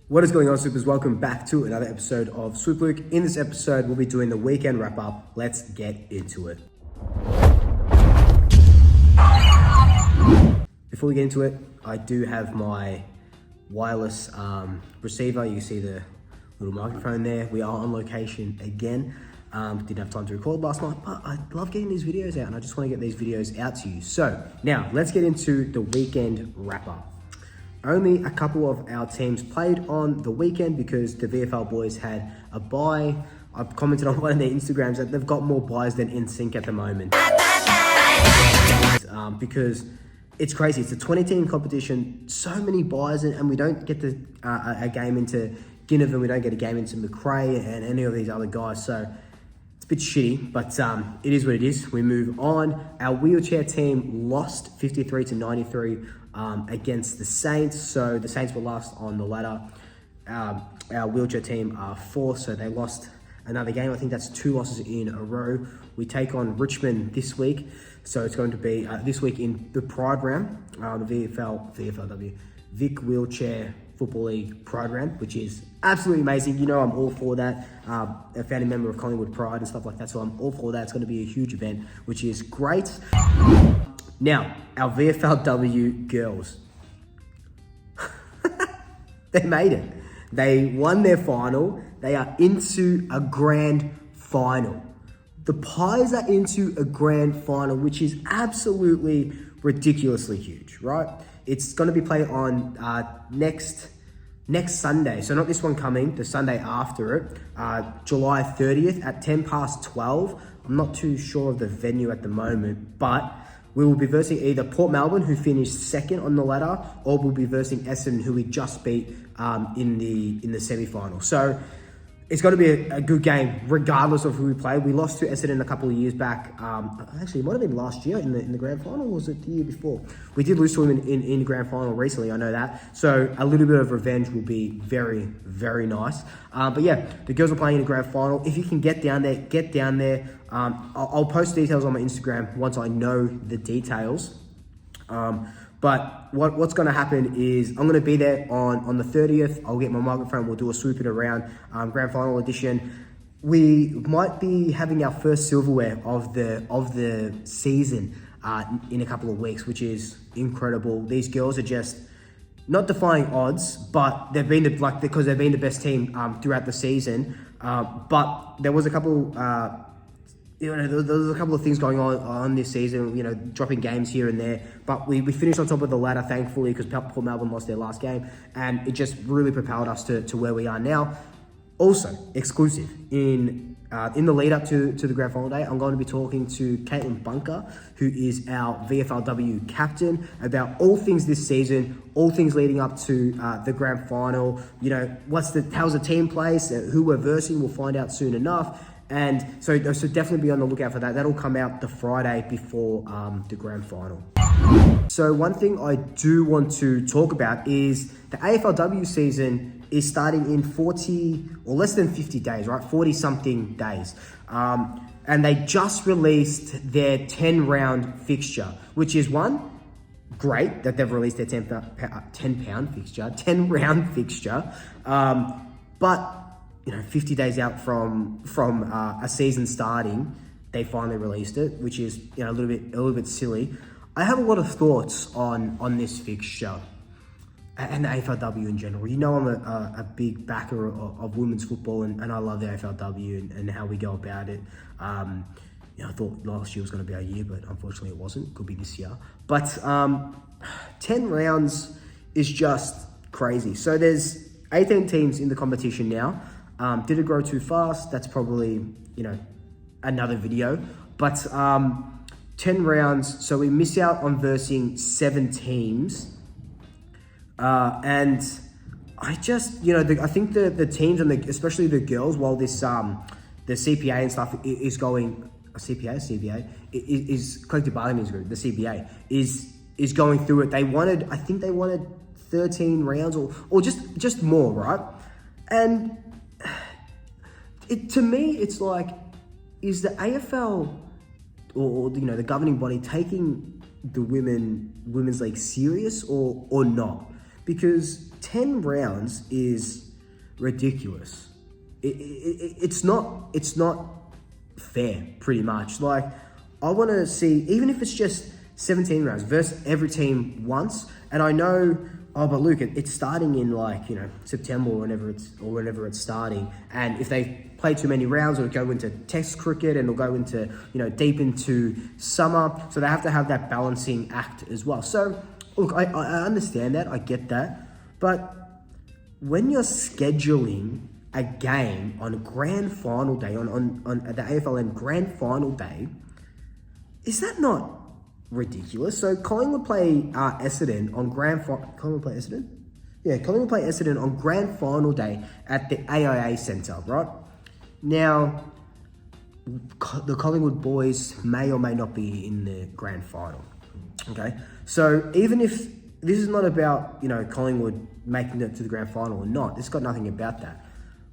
What is going on, Swoopers? Welcome back to another episode of Swoop Luke. In this episode, we'll be doing the weekend wrap-up. Let's get into it. Before we get into it, I do have my wireless receiver. You can see the little microphone there. We are on location again. Didn't have time to record last night, but I love getting these videos out and I just want to get these videos out to you. So now let's get into the weekend wrap-up. Only a couple of our teams played on the weekend because the VFL boys had a bye. I've commented on one of their Instagrams that they've got more buys than NSYNC at the moment. Because it's crazy. It's a 20-team competition, so many buys, and we don't get a game into Ginnivan, we don't get a game into McRae and any of these other guys. So it's a bit shitty, but it is what it is. We move on. Our wheelchair team lost 53-93 against the Saints. So the Saints were last on the ladder. Our wheelchair team are fourth, so they lost another game. I think that's 2 losses in a row. We take on Richmond this week. So it's going to be this week in the Pride round, the VFLW Vic Wheelchair Football League Pride round, which is absolutely amazing. You know, I'm all for that. A founding member of Collingwood Pride and stuff like that. So I'm all for that. It's going to be a huge event, which is great. Now, our VFLW girls, they made it. They won their final. They are into a grand final. The Pies are into a grand final, which is absolutely ridiculously huge, right? It's going to be played on next Sunday. So not this one coming, the Sunday after it, July 30th at 12:10. I'm not too sure of the venue at the moment, but we will be versing either Port Melbourne, who finished second on the ladder, or we'll be versing Essendon, who we just beat in the semi-final. So it's got to be a good game, regardless of who we play. We lost to Essendon a couple of years back. Actually, it might have been last year in the grand final, or was it the year before? We did lose to them in the grand final recently, I know that. So a little bit of revenge will be very, very nice. But yeah, the girls are playing in the grand final. If you can get down there, get down there. I'll post details on my Instagram once I know the details. But what's going to happen is I'm going to be there on the 30th. I'll get my microphone. We'll do a swooping around grand final edition. We might be having our first silverware of the season in a couple of weeks, which is incredible. These girls are just not defying odds, but they've been because they've been the best team throughout the season. But there was a couple. There was a couple of things going on this season, dropping games here and there. But we finished on top of the ladder, thankfully, because Port Melbourne lost their last game. And it just really propelled us to where we are now. Also, exclusive, in the lead up to the grand final day, I'm going to be talking to Caitlin Bunker, who is our VFLW captain, about all things this season, all things leading up to the grand final. How's the team plays, who we're versing, we'll find out soon enough. And so definitely be on the lookout for that. That'll come out the Friday before the grand final. So one thing I do want to talk about is the AFLW season is starting in 40 or less than 50 days, right? 40 something days. And they just released their 10-round fixture, which is great that they've released their 10-round fixture. But 50 days out from a season starting, they finally released it, which is a little bit silly. I have a lot of thoughts on this fixture and the AFLW in general. I'm a big backer of women's football, and I love the AFLW and how we go about it. I thought last year was going to be our year, but unfortunately it wasn't. Could be this year. But 10 rounds is just crazy. So there's 18 teams in the competition now. Did it grow too fast? That's probably, another video. But 10 rounds, so we miss out on versing 7 teams. And I just, I think the teams, and especially the girls, while this, the CPA and stuff is going, CBA, is collective bargaining group, the CBA, is going through it. I think they wanted 13 rounds or just more, right? And to me, it's like, is the AFL or the governing body taking the women's league serious or not? Because 10 rounds is ridiculous. It's not fair, pretty much. Like, I want to see, even if it's just 17 rounds versus every team once. And I know, but Luke, it's starting in September or whenever it's starting. And if they play too many rounds, it'll go into Test cricket and it'll go into, deep into summer. So they have to have that balancing act as well. So look, I understand that, I get that. But when you're scheduling a game on a grand final day, on the AFLM grand final day, is that not ridiculous? So Collingwood play Essendon on Collingwood play Essendon? Yeah, Collingwood play Essendon on grand final day at the AIA Centre, right? Now, the Collingwood boys may or may not be in the grand final, okay? So even if this is not about, Collingwood making it to the grand final or not, it's got nothing about that.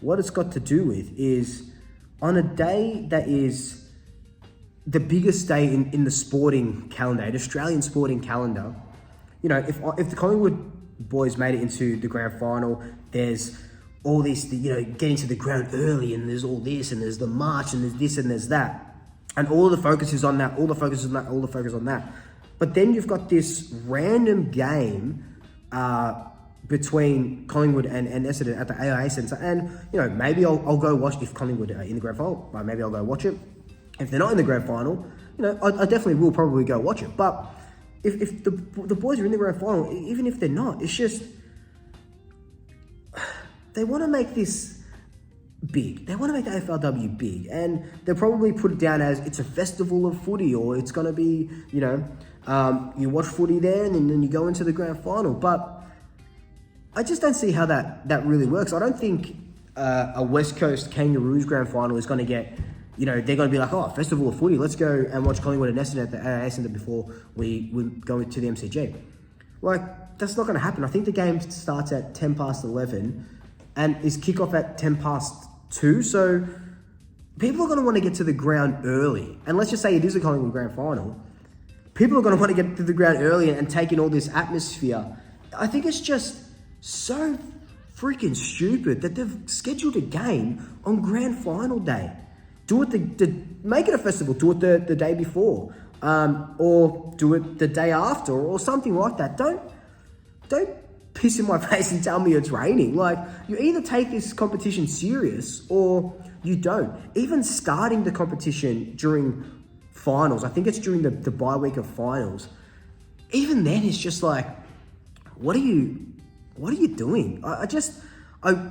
What it's got to do with is on a day that is the biggest day in the sporting calendar, the Australian sporting calendar, if the Collingwood boys made it into the grand final, there's all this, getting to the ground early, and there's all this, and there's the march, and there's this, and there's that. And all the focus is on that, all the focus on that. But then you've got this random game between Collingwood and Essendon at the AIA Centre. And, maybe I'll go watch, if Collingwood are in the grand final, maybe I'll go watch it. If they're not in the grand final, I definitely will probably go watch it. But if the boys are in the grand final, even if they're not, it's just, they want to make this big. They want to make the AFLW big. And they'll probably put it down as it's a festival of footy, or it's going to be, you watch footy there and then you go into the grand final. But I just don't see how that really works. I don't think a West Coast Kangaroos grand final is going to get, they're going to be like, festival of footy, let's go and watch Collingwood and Essendon at the AIA Centre before we go to the MCG. Like, that's not going to happen. I think the game starts at 10 past 11 and is kickoff at 10 past 2. So people are going to want to get to the ground early. And let's just say it is a Collingwood grand final. People are going to want to get to the ground early and take in all this atmosphere. I think it's just so freaking stupid that they've scheduled a game on grand final day. Do it make it a festival. Do it the day before, or do it the day after, or something like that. Don't piss in my face and tell me it's raining. Like, you either take this competition serious or you don't. Even starting the competition during finals, I think it's during the bye week of finals. Even then, it's just like, what are you doing? I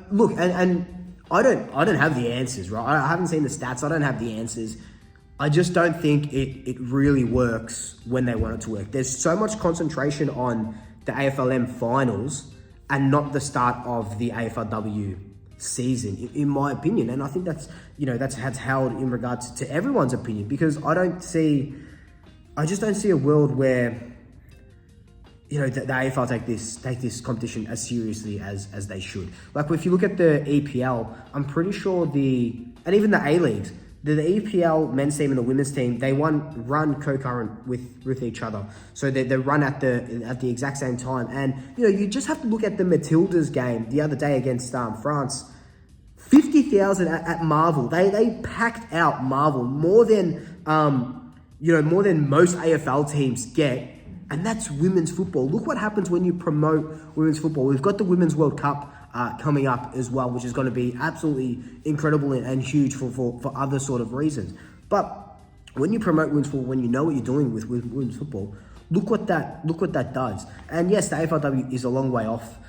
look, and I don't have the answers, right? I haven't seen the stats. I don't have the answers. I just don't think it really works when they want it to work. There's so much concentration on the AFLM finals and not the start of the AFLW season, in my opinion. And I think that's held in regards to everyone's opinion, because I just don't see a world where, the AFL take this competition as seriously as they should. Like, if you look at the EPL, I'm pretty sure and even the A-Leagues, the EPL men's team and the women's team, they run co-current with each other. So they run at the exact same time. And, you just have to look at the Matildas game the other day against France. 50,000 at Marvel. They packed out Marvel more than most AFL teams get. And that's women's football. Look what happens when you promote women's football. We've got the Women's World Cup coming up as well, which is going to be absolutely incredible and huge for other sort of reasons. But when you promote women's football, when you know what you're doing with women's football, look what that does. And yes, the AFLW is a long way off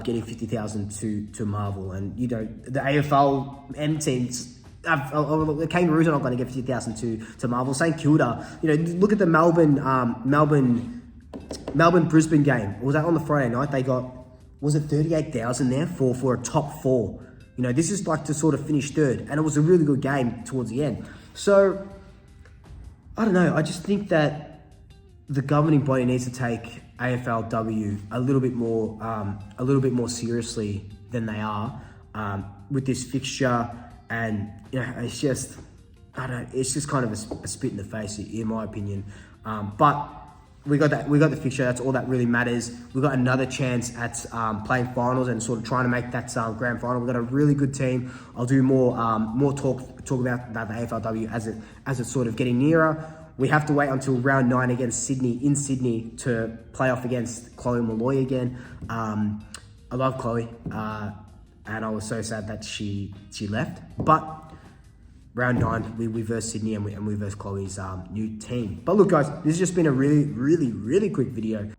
getting 50,000 to Marvel. And, the AFL teams, the Kangaroos are not going to get 50,000 to Marvel. St Kilda, look at the Melbourne-Brisbane game. Was that on the Friday night? They got, was it 38,000 there for a top 4? This is like to sort of finish third. And it was a really good game towards the end. So, I don't know. I just think that the governing body needs to take AFLW a little bit more seriously than they are with this fixture. And, it's just, I don't know, it's just kind of a spit in the face, in my opinion. But we got the fixture. That's all that really matters. We got another chance at playing finals and sort of trying to make that grand final. We've got a really good team. I'll do more talk about the AFLW as it's sort of getting nearer. We have to wait until round 9 against Sydney in Sydney to play off against Chloe Malloy again. I love Chloe, and I was so sad that she left. But round 9, we verse Sydney and we verse Chloe's new team. But look, guys, this has just been a really quick video.